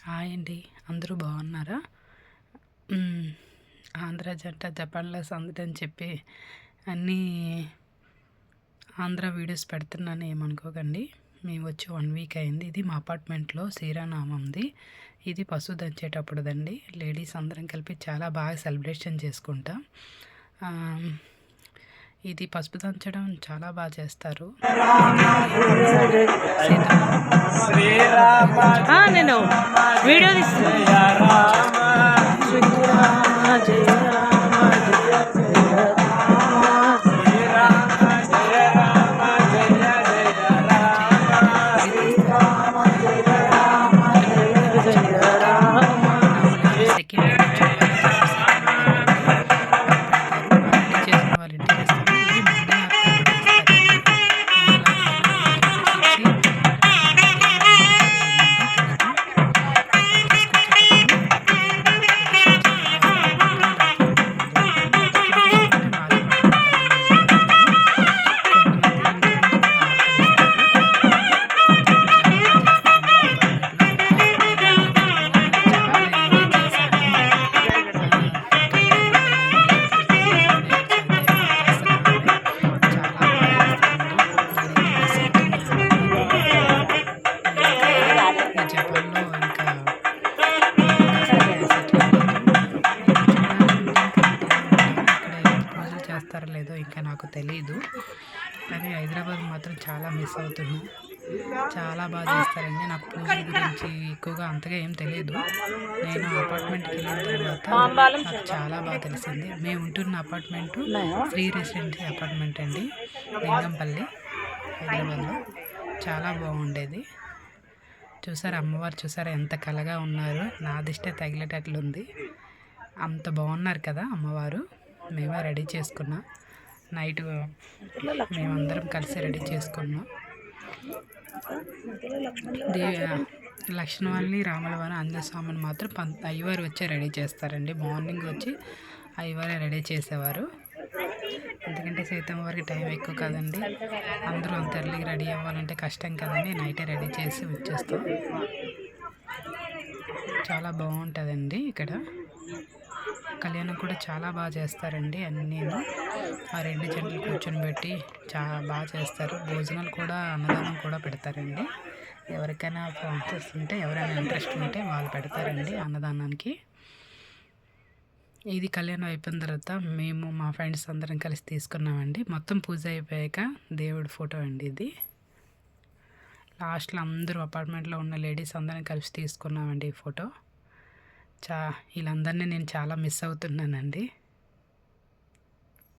Hi అండి, అందరూ బాగున్నారా? ఆంధ్ర జంట జపాన్లో సందడని చెప్పి అన్నీ ఆంధ్ర వీడియోస్ పెడుతున్నాను, ఏమనుకోకండి. మేము వచ్చి 1 వీక్ అయింది. ఇది మా అపార్ట్మెంట్లో శ్రీరామనవమిది. ఇది పశువు దంచేటప్పుడుదండి. లేడీస్ అందరం కలిపి చాలా బాగా సెలబ్రేషన్ చేసుకుంటాం. ఇది పసుపు దంచడం చాలా బాగా చేస్తారు. నేను వీడియో చేస్తారో లేదో ఇంకా నాకు తెలీదు, కానీ హైదరాబాద్ మాత్రం చాలా మిస్ అవుతున్నా. చాలా బాగా చేస్తారండి. నాకు పూజల గురించి ఎక్కువగా అంతగా ఏం తెలియదు. నేను అపార్ట్మెంట్కి వెళ్ళిన తర్వాత నాకు చాలా బాగా తెలిసింది. మేము ఉంటున్న అపార్ట్మెంటు శ్రీ రెసిడెన్సీ అపార్ట్మెంట్ అండి, లింగంపల్లి, హైదరాబాద్లో. చాలా బాగుండేది. చూసారా అమ్మవారు, చూసారా ఎంత కళగా ఉన్నారు. నా దిష్టే తగిలేటట్లుంది. అంత బాగున్నారు కదా అమ్మవారు. మేమే రెడీ చేసుకున్నాం. నైట్ మేమందరం కలిసి రెడీ చేసుకున్నాం. లక్ష్మణవారిని, రాములవారిని, ఆంజనేయ స్వామిని మాత్రం అయ్యవారు వచ్చి రెడీ చేస్తారండి. మార్నింగ్ వచ్చి అయ్యవారే రెడీ చేసేవారు. ఎందుకంటే సీతమ్మ వారికి టైం ఎక్కువ కదండి. అందరూ అంత ఎర్లీగా రెడీ అవ్వాలంటే కష్టం కదండి. నైటే రెడీ చేసి వచ్చేస్తాం. చాలా బాగుంటుందండి. ఇక్కడ కళ్యాణం కూడా చాలా బాగా చేస్తారండి. నేను ఆ 2 జంటలు కూర్చొని పెట్టి చాలా బాగా చేస్తారు. భోజనాలు కూడా, అన్నదానం కూడా పెడతారండి. ఎవరికైనా ప్రాసెస్ ఉంటే, ఎవరైనా ఇంట్రెస్ట్ ఉంటే వాళ్ళు పెడతారండి అన్నదానానికి. ఇది కళ్యాణం అయిపోయిన తర్వాత మేము మా ఫ్రెండ్స్ అందరం కలిసి తీసుకున్నామండి. మొత్తం పూజ అయిపోయాక దేవుడి ఫోటో అండి ఇది. లాస్ట్లో అందరూ అపార్ట్మెంట్లో ఉన్న లేడీస్ అందరం కలిసి తీసుకున్నామండి ఈ ఫోటో. వీళ్ళందరినీ నేను చాలా మిస్ అవుతున్నానండి.